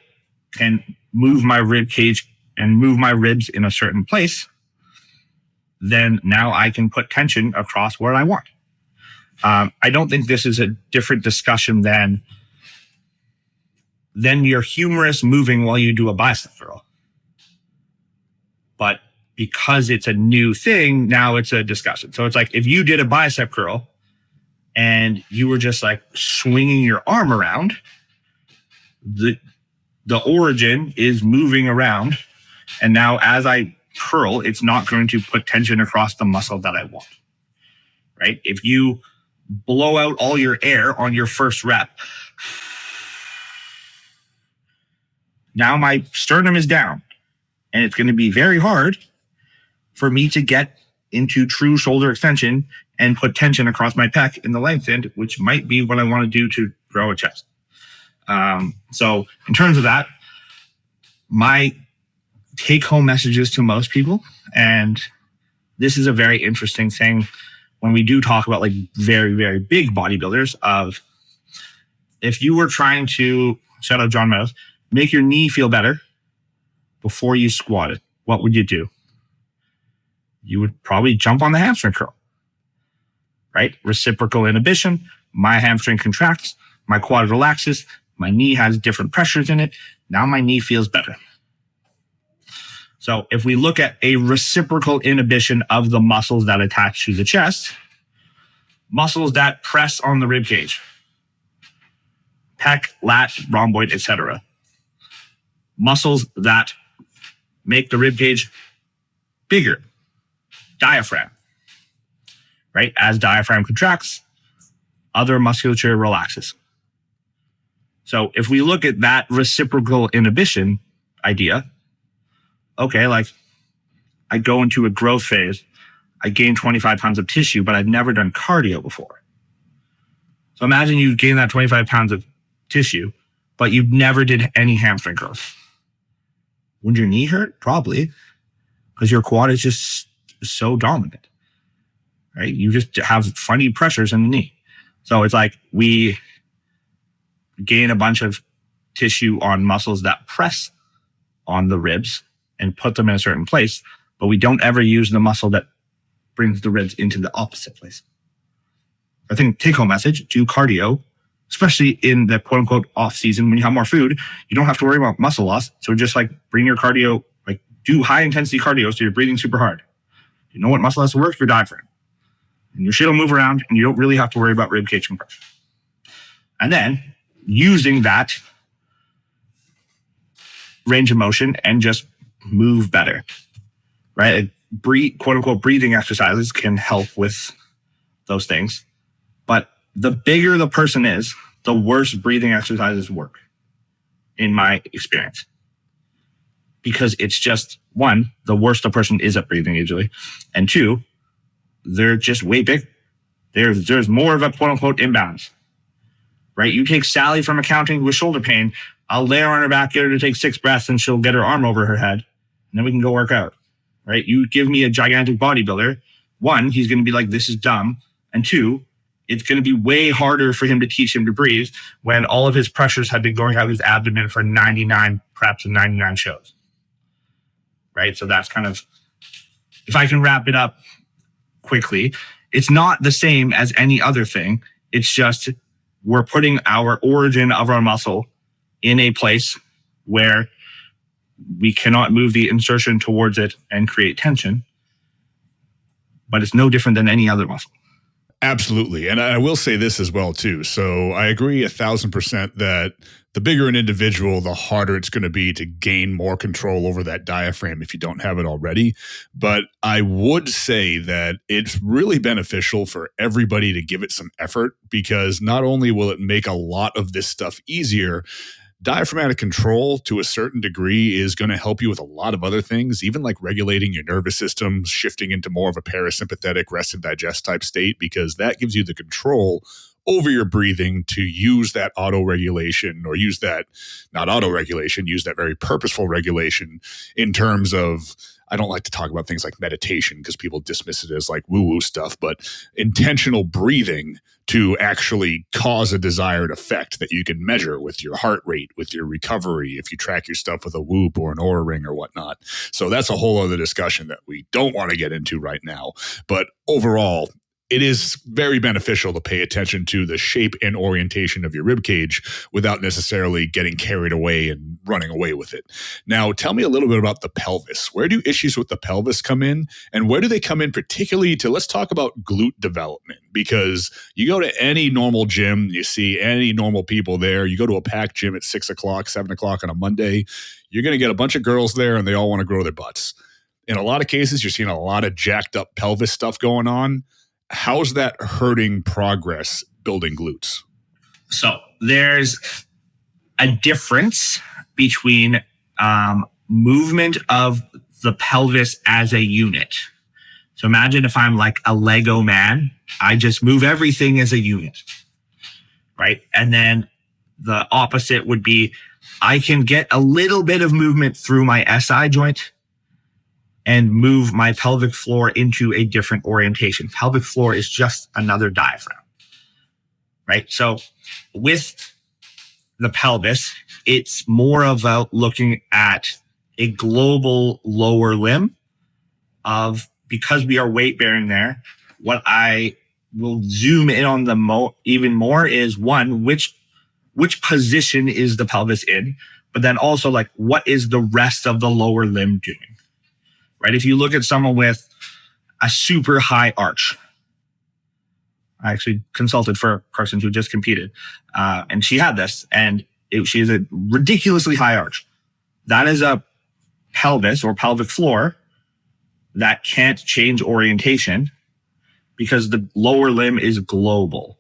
can move my rib cage and move my ribs in a certain place, then now I can put tension across where I want. I don't think this is a different discussion than your humerus moving while you do a bicep curl. But because it's a new thing, now it's a discussion. So it's like if you did a bicep curl and you were just like swinging your arm around, the origin is moving around. And now as I curl, it's not going to put tension across the muscle that I want. Right? If you blow out all your air on your first rep, now my sternum is down, and it's going to be very hard for me to get into true shoulder extension and put tension across my pec in the length end, which might be what I want to do to grow a chest. So in terms of that, my take-home messages to most people, and this is a very interesting thing when we do talk about like very, very big bodybuilders, of if you were trying to, shout out John Meadows, make your knee feel better before you squatted, what would you do? You would probably jump on the hamstring curl, right? Reciprocal inhibition, my hamstring contracts, my quad relaxes, my knee has different pressures in it. Now my knee feels better. So if we look at a reciprocal inhibition of the muscles that attach to the chest, muscles that press on the rib cage, pec, lat, rhomboid, etc. Muscles that make the rib cage bigger, diaphragm, right? As diaphragm contracts, other musculature relaxes. So if we look at that reciprocal inhibition idea, okay, like I go into a growth phase, I gain 25 pounds of tissue, but I've never done cardio before. So imagine you gain that 25 pounds of tissue, but you never did any hamstring curls. Would your knee hurt? Probably, because your quad is just so dominant, right? You just have funny pressures in the knee. So it's like we gain a bunch of tissue on muscles that press on the ribs and put them in a certain place, but we don't ever use the muscle that brings the ribs into the opposite place. I think take-home message, do cardio, especially in the quote-unquote off-season when you have more food. You don't have to worry about muscle loss. So just like bring your cardio, like do high-intensity cardio so you're breathing super hard. You know what muscle has to work? Your diaphragm. And your shit will move around and you don't really have to worry about rib cage compression. And then using that range of motion and just move better, right? Quote-unquote breathing exercises can help with those things. But the bigger the person is, the worse breathing exercises work, in my experience. Because it's just, one, the worse the person is at breathing usually. And two, they're just way big. There's more of a quote-unquote imbalance, right? You take Sally from accounting with shoulder pain, I'll lay her on her back, get her to take 6 breaths, and she'll get her arm over her head, and then we can go work out, right? You give me a gigantic bodybuilder, one, he's going to be like, this is dumb. And two, it's going to be way harder for him to teach him to breathe when all of his pressures have been going out of his abdomen for 99 preps and 99 shows, right? So that's kind of, if I can wrap it up quickly, it's not the same as any other thing. It's just we're putting our origin of our muscle in a place where we cannot move the insertion towards it and create tension, but it's no different than any other muscle. Absolutely. And I will say this as well, too. So I agree 1,000% that the bigger an individual, the harder it's going to be to gain more control over that diaphragm if you don't have it already. But I would say that it's really beneficial for everybody to give it some effort, because not only will it make a lot of this stuff easier, diaphragmatic control to a certain degree is going to help you with a lot of other things, even like regulating your nervous system, shifting into more of a parasympathetic rest and digest type state, because that gives you the control over your breathing to use that auto-regulation, or use that, not auto-regulation, use that very purposeful regulation in terms of, I don't like to talk about things like meditation because people dismiss it as like woo-woo stuff, but intentional breathing to actually cause a desired effect that you can measure with your heart rate, with your recovery, if you track your stuff with a Whoop or an Oura Ring or whatnot. So that's a whole other discussion that we don't want to get into right now. But overall, it is very beneficial to pay attention to the shape and orientation of your rib cage without necessarily getting carried away and running away with it. Now, tell me a little bit about the pelvis. Where do issues with the pelvis come in, and where do they come in particularly to, let's talk about glute development? Because you go to any normal gym, you see any normal people there. You go to a packed gym at 6 o'clock, 7 o'clock on a Monday, you're going to get a bunch of girls there and they all want to grow their butts. In a lot of cases, you're seeing a lot of jacked up pelvis stuff going on. How's that hurting progress building glutes? So there's a difference between movement of the pelvis as a unit. So imagine if I'm like a Lego man, I just move everything as a unit, right? And then the opposite would be I can get a little bit of movement through my SI joint and move my pelvic floor into a different orientation. Pelvic floor is just another diaphragm, right? So with the pelvis, it's more about looking at a global lower limb of, because we are weight bearing there, what I will zoom in on even more is, one, which position is the pelvis in, but then also like what is the rest of the lower limb doing? Right? If you look at someone with a super high arch, I actually consulted for a person who just competed, and she had this, and she has a ridiculously high arch. That is a pelvis or pelvic floor that can't change orientation because the lower limb is global.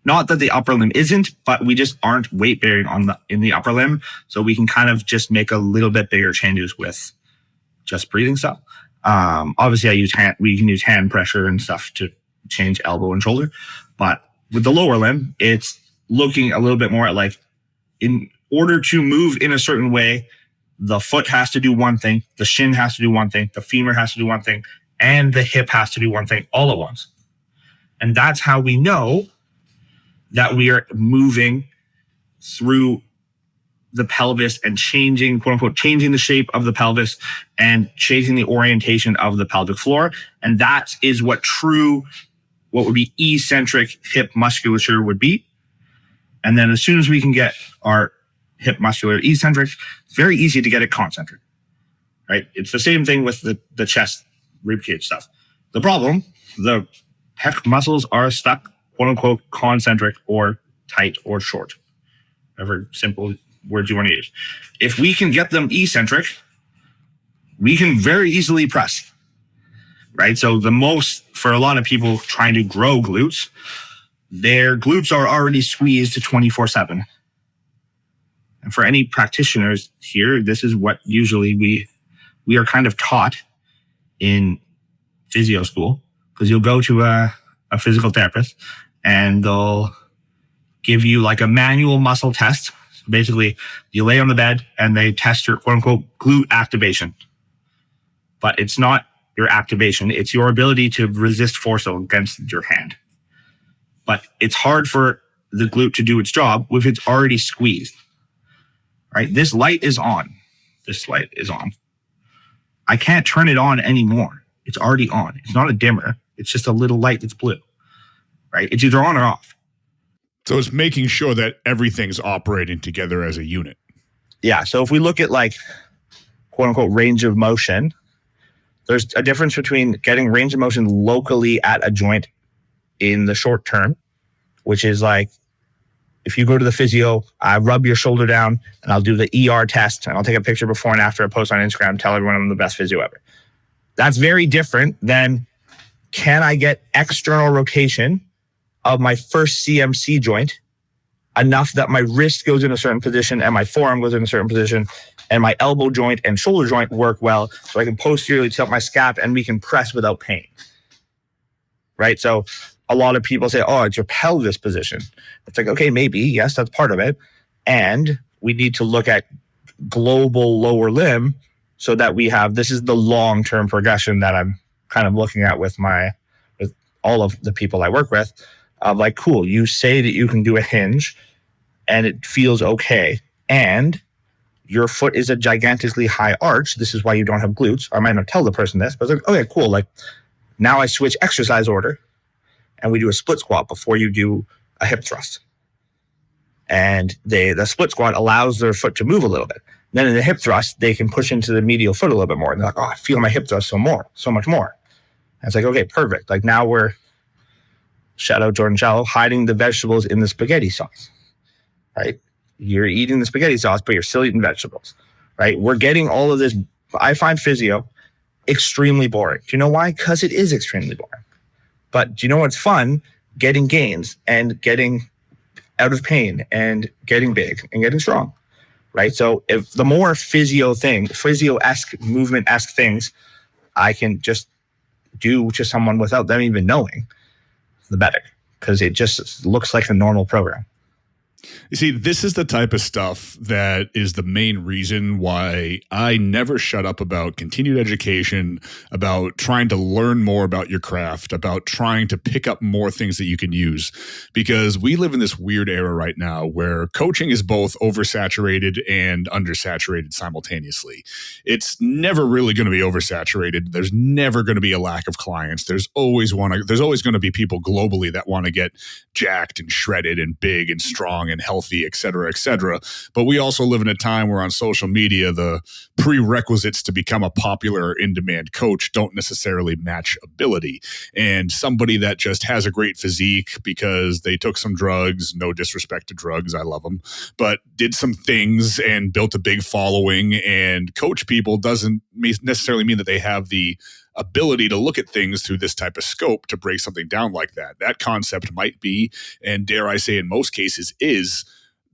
Not that the upper limb isn't, but we just aren't weight bearing in the upper limb, so we can kind of just make a little bit bigger changes with just breathing stuff. Obviously, we can use hand pressure and stuff to change elbow and shoulder, but with the lower limb, it's looking a little bit more at like, in order to move in a certain way, the foot has to do one thing, the shin has to do one thing, the femur has to do one thing, and the hip has to do one thing all at once. And that's how we know that we are moving through the pelvis and changing, quote unquote, changing the shape of the pelvis and changing the orientation of the pelvic floor. And that is what would be eccentric hip musculature would be. And then as soon as we can get our hip muscular eccentric, it's very easy to get it concentric, right? It's the same thing with the chest ribcage stuff. The problem, the pec muscles are stuck, quote unquote, concentric or tight or short, whatever simple words you want to use. If we can get them eccentric, we can very easily press, right? So for a lot of people trying to grow glutes, their glutes are already squeezed 24/7. And for any practitioners here, this is what usually we are kind of taught in physio school, because you'll go to a physical therapist and they'll give you like a manual muscle test. So basically, you lay on the bed and they test your quote unquote glute activation. But it's not your activation, it's your ability to resist force against your hand. But it's hard for the glute to do its job if it's already squeezed. Right? This light is on. This light is on. I can't turn it on anymore. It's already on. It's not a dimmer. It's just a little light that's blue. Right? It's either on or off. So it's making sure that everything's operating together as a unit. Yeah. So if we look at like, quote unquote, range of motion, there's a difference between getting range of motion locally at a joint in the short term, which is like, if you go to the physio, I rub your shoulder down and I'll do the ER test and I'll take a picture before and after, I post on Instagram, tell everyone I'm the best physio ever. That's very different than, can I get external rotation of my first CMC joint enough that my wrist goes in a certain position and my forearm goes in a certain position and my elbow joint and shoulder joint work well, so I can posteriorly tilt my scap and we can press without pain. Right? So a lot of people say, oh, it's your pelvis position. It's like, okay, maybe, yes, that's part of it. And we need to look at global lower limb so that we have, this is the long-term progression that I'm kind of looking at with all of the people I work with, of like, cool, you say that you can do a hinge and it feels okay. And your foot is a gigantically high arch. This is why you don't have glutes. I might not tell the person this, but it's like, okay, cool. Like now I switch exercise order and we do a split squat before you do a hip thrust. And the split squat allows their foot to move a little bit. Then in the hip thrust, they can push into the medial foot a little bit more. And they're like, oh, I feel my hip thrust so much more. And it's like, okay, perfect. Like now we're, shout out Jordan Shallow, hiding the vegetables in the spaghetti sauce, right? You're eating the spaghetti sauce, but you're still eating vegetables, right? We're getting all of this. I find physio extremely boring. Do you know why? Because it is extremely boring. But do you know what's fun? Getting gains and getting out of pain and getting big and getting strong, right? So if the more physio-esque, movement-esque things I can just do to someone without them even knowing, the better, because it just looks like a normal program. You see, this is the type of stuff that is the main reason why I never shut up about continued education, about trying to learn more about your craft, about trying to pick up more things that you can use. Because we live in this weird era right now where coaching is both oversaturated and undersaturated simultaneously. It's never really going to be oversaturated. There's never going to be a lack of clients. There's always going to be people globally that want to get jacked and shredded and big and strong and healthy, et cetera, et cetera. But we also live in a time where on social media, the prerequisites to become a popular in-demand coach don't necessarily match ability. And somebody that just has a great physique because they took some drugs, no disrespect to drugs, I love them, but did some things and built a big following and coach people doesn't necessarily mean that they have the ability to look at things through this type of scope to break something down like that. That concept might be, and dare I say in most cases is,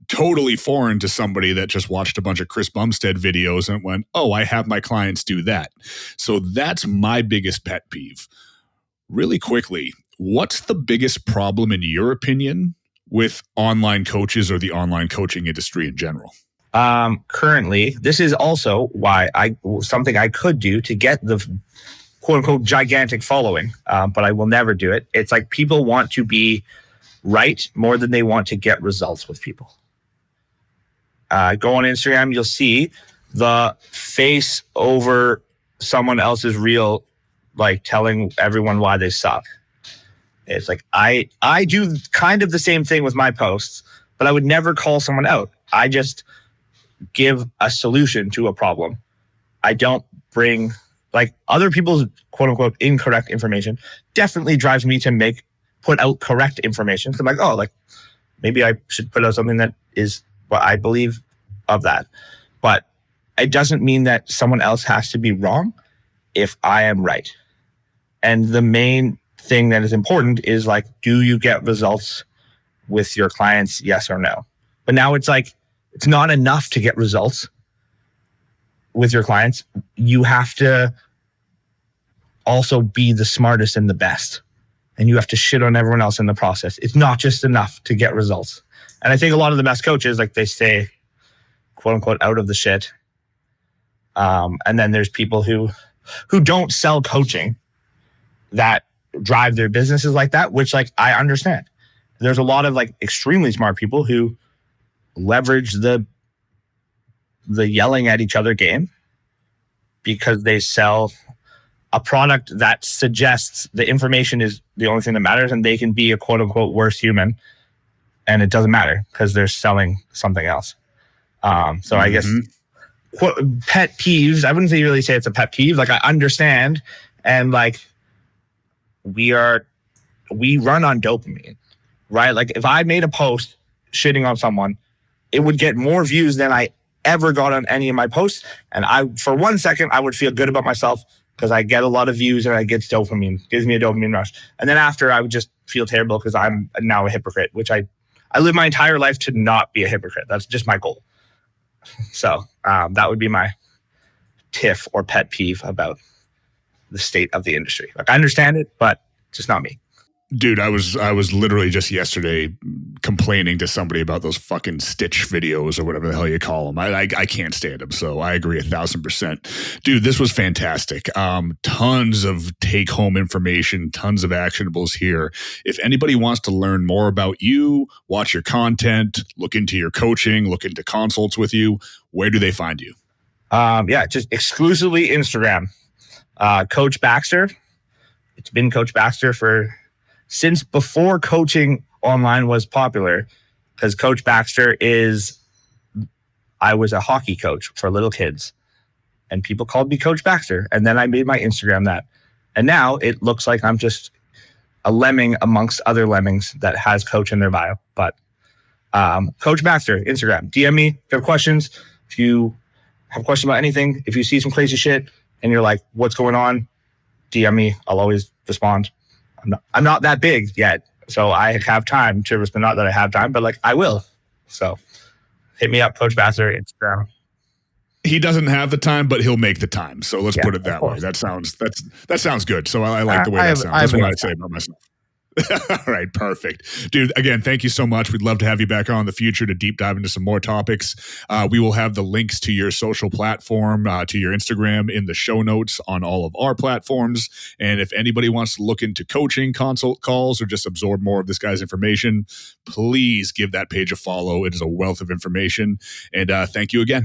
totally foreign to somebody that just watched a bunch of Chris Bumstead videos and went, oh, I have my clients do that. So that's my biggest pet peeve. Really quickly, What's the biggest problem, in your opinion, with online coaches or the online coaching industry in general? Currently, this is also why something I could do to get the quote unquote gigantic following, but I will never do it. It's like people want to be right more than they want to get results with people. Go on Instagram, you'll see the face over someone else's reel, like telling everyone why they suck. It's like, I do kind of the same thing with my posts, but I would never call someone out. I just give a solution to a problem. I don't bring like other people's quote unquote incorrect information. Definitely drives me to put out correct information. So I'm like, oh, like maybe I should put out something that is what I believe of that. But it doesn't mean that someone else has to be wrong if I am right. And the main thing that is important is like, do you get results with your clients? Yes or no? But now it's like, it's not enough to get results with your clients. You have to also be the smartest and the best. And you have to shit on everyone else in the process. It's not just enough to get results. And I think a lot of the best coaches, like they stay quote unquote out of the shit. And then there's people who don't sell coaching that drive their businesses like that, which like I understand. There's a lot of like extremely smart people who leverage the yelling at each other game because they sell a product that suggests the information is the only thing that matters, and they can be a quote unquote worse human and it doesn't matter because they're selling something else. So I guess pet peeves, I wouldn't really say it's a pet peeve. Like I understand, and like we run on dopamine, right? Like if I made a post shitting on someone, it would get more views than I ever got on any of my posts. And for 1 second, I would feel good about myself because I get a lot of views and I get dopamine, gives me a dopamine rush. And then after, I would just feel terrible because I'm now a hypocrite, which I live my entire life to not be a hypocrite. That's just my goal. So that would be my tiff or pet peeve about the state of the industry. Like I understand it, but just not me. Dude, I was literally just yesterday complaining to somebody about those fucking Stitch videos or whatever the hell you call them. I can't stand them, so I agree 1,000%. Dude, this was fantastic. Tons of take-home information, tons of actionables here. If anybody wants to learn more about you, watch your content, look into your coaching, look into consults with you, where do they find you? Just exclusively Instagram. Coach Baxter. It's been Coach Baxter since before coaching online was popular, because Coach Baxter I was a hockey coach for little kids and people called me Coach Baxter. And then I made my Instagram that. And now it looks like I'm just a lemming amongst other lemmings that has coach in their bio. But Coach Baxter, Instagram, DM me if you have questions. If you have questions about anything, if you see some crazy shit and you're like, what's going on? DM me. I'll always respond. I'm not that big yet, so I have time to respond. Not that I have time, but like I will. So hit me up, Coach Baxter, Instagram. He doesn't have the time, but he'll make the time. So let's put it that way. That sounds good. So I like the way that sounds. That's what I'd say about myself. All right, perfect. Dude, again, thank you so much. We'd love to have you back on in the future to deep dive into some more topics. We will have the links to your social platform, to your Instagram in the show notes on all of our platforms. And if anybody wants to look into coaching, consult calls, or just absorb more of this guy's information, please give that page a follow. It is a wealth of information. And thank you again.